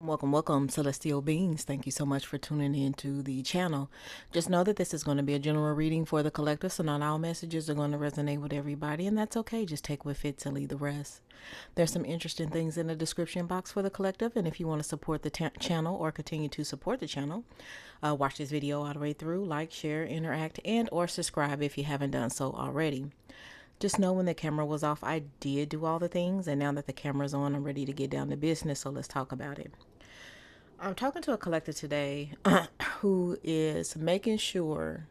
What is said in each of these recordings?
Welcome, celestial beings. Thank you so much for tuning in to the channel. Just know that this is going to be a general reading for the collective, so not all messages are going to resonate with everybody, and that's okay. Just take what fits and leave the rest. There's some interesting things in the description box for the collective, and if you want to support the channel or continue to support the channel, watch this video all the way through, like, share, interact, and or subscribe if you haven't done so already. Just know when the camera was off, I did do all the things, and now that the camera's on, I'm ready to get down to business, so let's talk about it. I'm talking to a collector today who is making sure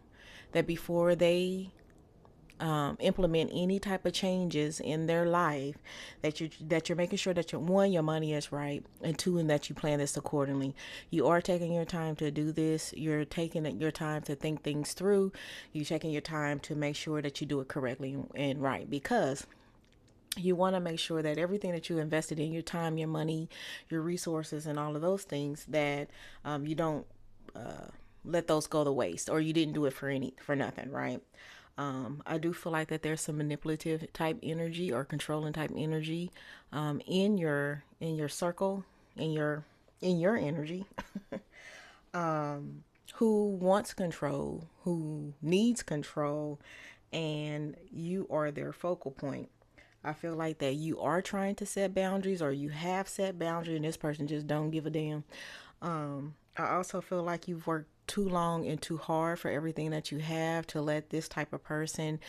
that before they implement any type of changes in their life, that you're making sure that your money is right, and two, and that you plan this accordingly. You are taking your time to do this. You're taking your time to think things through. You're taking your time to make sure that you do it correctly and right, because you want to make sure that everything that you invested in, your time, your money, your resources, and all of those things, that you don't let those go to waste, or you didn't do it for nothing, right? I do feel like that there's some manipulative type energy or controlling type energy in your circle, in your energy, who wants control, who needs control, and you are their focal point. I feel like that you are trying to set boundaries, or you have set boundaries, and this person just don't give a damn. I also feel like you've worked too long and too hard for everything that you have to let this type of person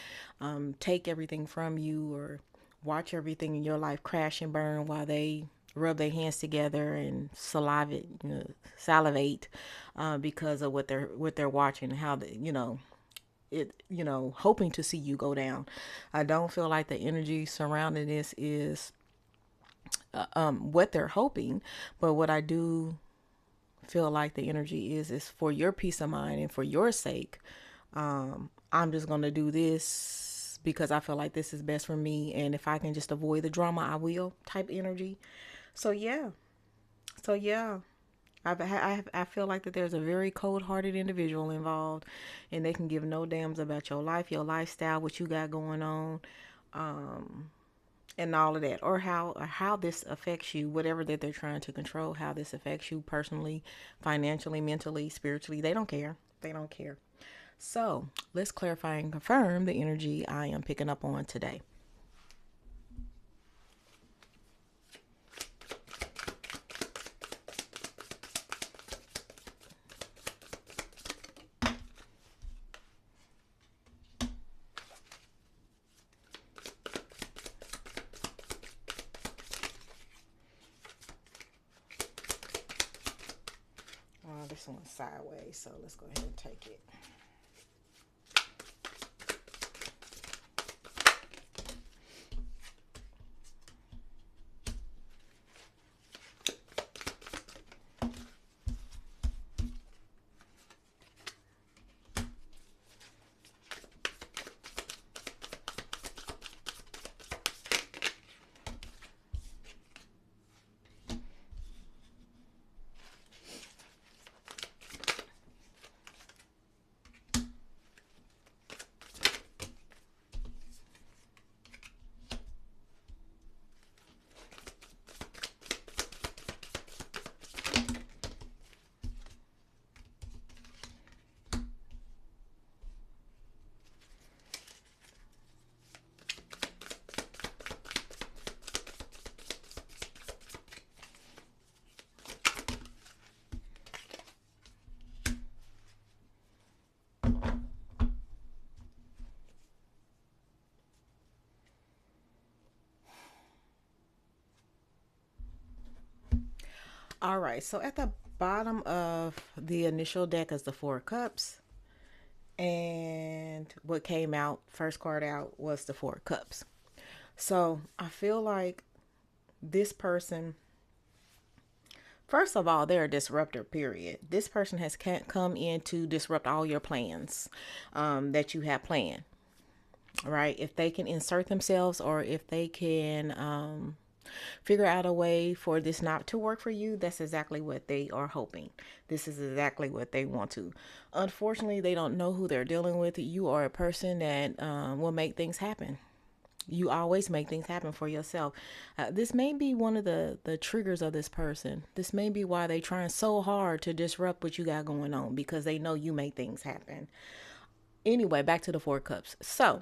take everything from you, or watch everything in your life crash and burn while they rub their hands together and salivate because of what they're watching, and how hoping to see you go down. I don't feel like the energy surrounding this is what they're hoping, but what I do feel like the energy is for your peace of mind and for your sake. I'm just gonna do this because I feel like this is best for me, and if I can just avoid the drama, I will, type energy. So yeah, so yeah. I feel like that there's a very cold-hearted individual involved, and they can give no damns about your life, your lifestyle, what you got going on, and all of that, or how this affects you, whatever that they're trying to control, how this affects you personally, financially, mentally, spiritually. They don't care. They don't care. So let's clarify and confirm the energy I am picking up on today. This one's sideways, so let's go ahead and take it. All right, so at the bottom of the initial deck is the Four of Cups, and what came out, first card out, was the Four of Cups. So I feel like this person, first of all, they're a disruptor, period. This person has come in to disrupt all your plans that you have planned, right? If they can insert themselves, or if they can figure out a way for this not to work for you, that's exactly what they are hoping. This is exactly what they want to. Unfortunately, they don't know who they're dealing with. You are a person that will make things happen. You always make things happen for yourself. This may be one of the triggers of this person. This may be why they trying so hard to disrupt what you got going on, because they know you make things happen. Anyway, back to the Four Cups. So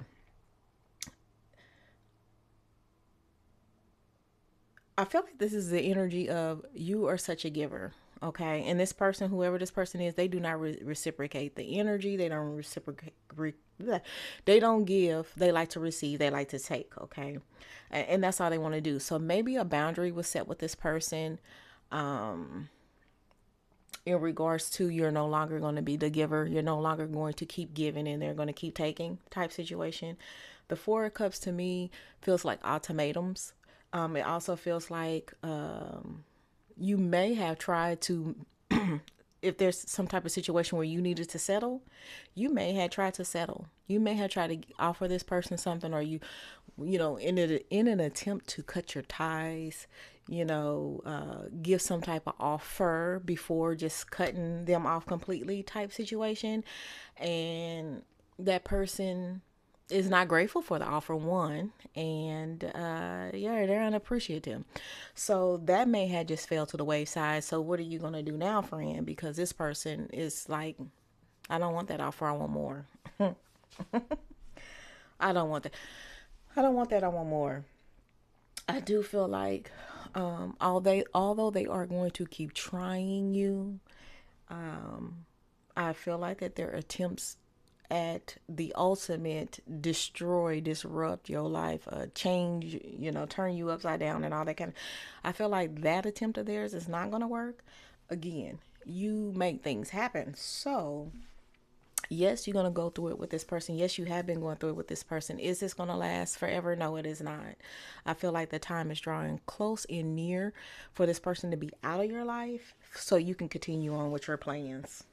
I feel like this is the energy of you are such a giver. Okay. And this person, whoever this person is, they do not reciprocate the energy. They don't reciprocate. They don't give. They like to receive. They like to take. Okay. And that's all they want to do. So maybe a boundary was set with this person. In regards to, you're no longer going to be the giver, you're no longer going to keep giving and they're going to keep taking type situation. The Four of Cups to me feels like ultimatums. It also feels like you may have tried to, if there's some type of situation where you needed to settle, you may have tried to settle. You may have tried to offer this person something, or in an attempt to cut your ties, give some type of offer before just cutting them off completely type situation. And that person is not grateful for the offer, one, and they're unappreciative. So that may have just fell to the wayside. So what are you going to do now, friend? Because this person is like, I don't want that offer, I want more. I don't want that. I don't want that, I want more. I do feel like although they are going to keep trying you, I feel like that their attempts at the ultimate destroy, disrupt your life, change, turn you upside down and all that kind of, I feel like that attempt of theirs is not going to work. Again, you make things happen. So yes, you're going to go through it with this person. Yes, you have been going through it with this person. Is this going to last forever? No, it is not. I feel like the time is drawing close and near for this person to be out of your life so you can continue on with your plans.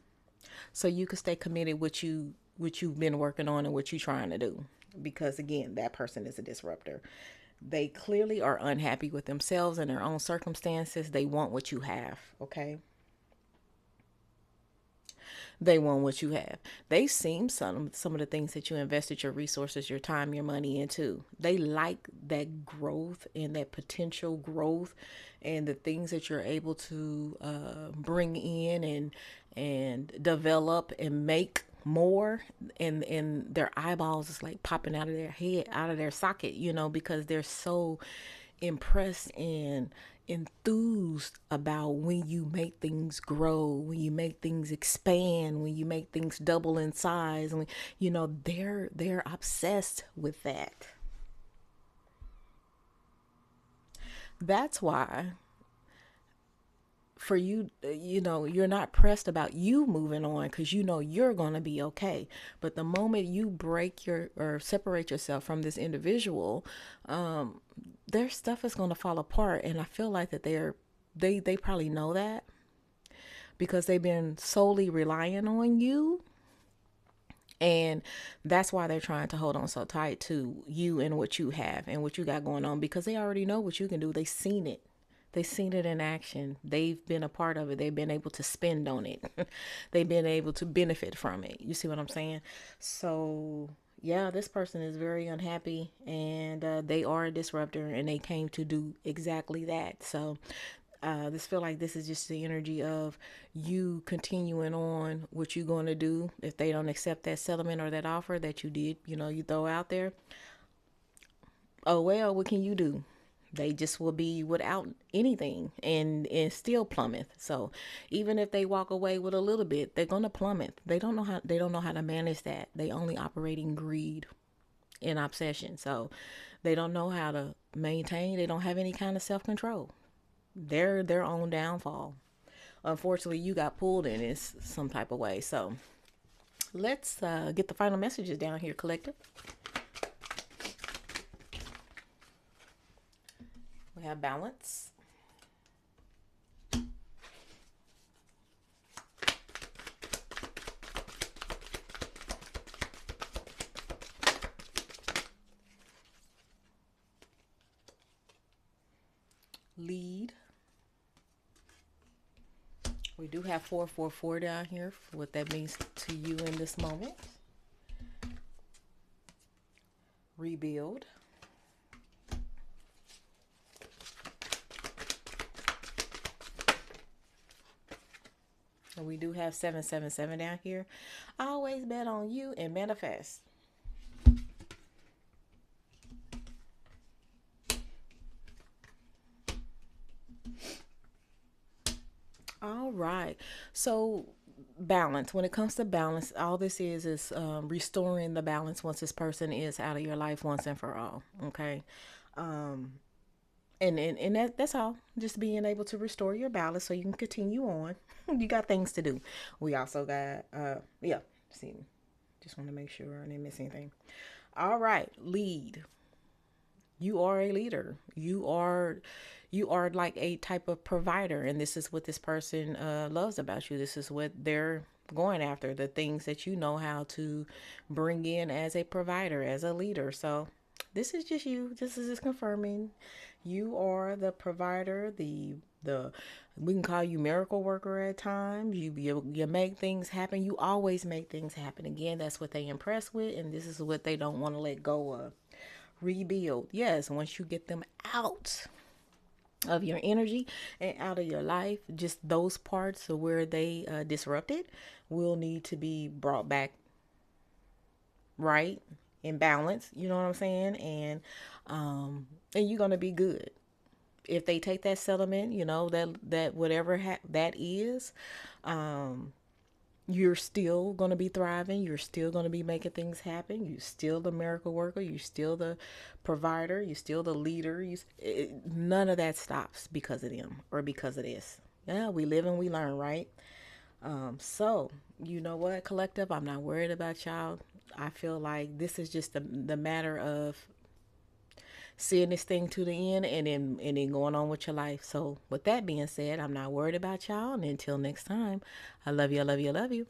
So you can stay committed what you've been working on and what you're trying to do. Because again, that person is a disruptor. They clearly are unhappy with themselves and their own circumstances. They want what you have, okay? They want what you have. They've seen some of the things that you invested your resources, your time, your money into. They like that growth and that potential growth, and the things that you're able to bring in and develop and make more. And their eyeballs is like popping out of their head, out of their socket, because they're so impressed and enthused about when you make things grow, when you make things expand, when you make things double in size. And they're obsessed with that. That's why for you, you're not pressed about you moving on, because you're going to be okay. But the moment you break your or separate yourself from this individual, their stuff is going to fall apart. And I feel like that they probably know that, because they've been solely relying on you. And that's why they're trying to hold on so tight to you and what you have and what you got going on, because they already know what you can do. They've seen it. They've seen it in action. They've been a part of it. They've been able to spend on it. They've been able to benefit from it. You see what I'm saying? So, yeah, this person is very unhappy, and they are a disruptor, and they came to do exactly that. So, this feel like this is just the energy of you continuing on what you're going to do. If they don't accept that settlement or that offer that you did, you throw out there, oh well, what can you do? They just will be without anything and still plummet. So even if they walk away with a little bit, they're gonna plummet. They don't know how to manage that. They only operate in greed and obsession. So they don't know how to maintain. They don't have any kind of self control. They're their own downfall. Unfortunately, you got pulled in this some type of way. So let's get the final messages down here, collective. We have balance, lead. We do have 444 down here for what that means to you in this moment. Rebuild. And we do have 777 down here. Always bet on you and manifest. All right. So balance. When it comes to balance, all this is restoring the balance once this person is out of your life once and for all. Okay. Um, and that's all. Just being able to restore your balance so you can continue on. You got things to do. We also got yeah. See, just want to make sure I didn't miss anything. All right, lead. You are a leader. You are like a type of provider, and this is what this person loves about you. This is what they're going after, the things that you know how to bring in as a provider, as a leader. So this is just you. This is just confirming you are the provider, the we can call you miracle worker at times. You make things happen. You always make things happen. Again, that's what they impress with, and this is what they don't want to let go of. Rebuild. Yes, once you get them out of your energy and out of your life, just those parts of where they disrupted will need to be brought back right in balance. You know what I'm saying? And you're gonna be good if they take that settlement. You know that whatever that is, um, you're still going to be thriving. You're still going to be making things happen. You're still the miracle worker. You're still the provider. You're still the leader. None of that stops because of them or because of this. Yeah, we live and we learn, right? So, you know what, collective? I'm not worried about y'all. I feel like this is just the matter of seeing this thing to the end and then going on with your life. So, with that being said, I'm not worried about y'all. And until next time, I love you. I love you. I love you.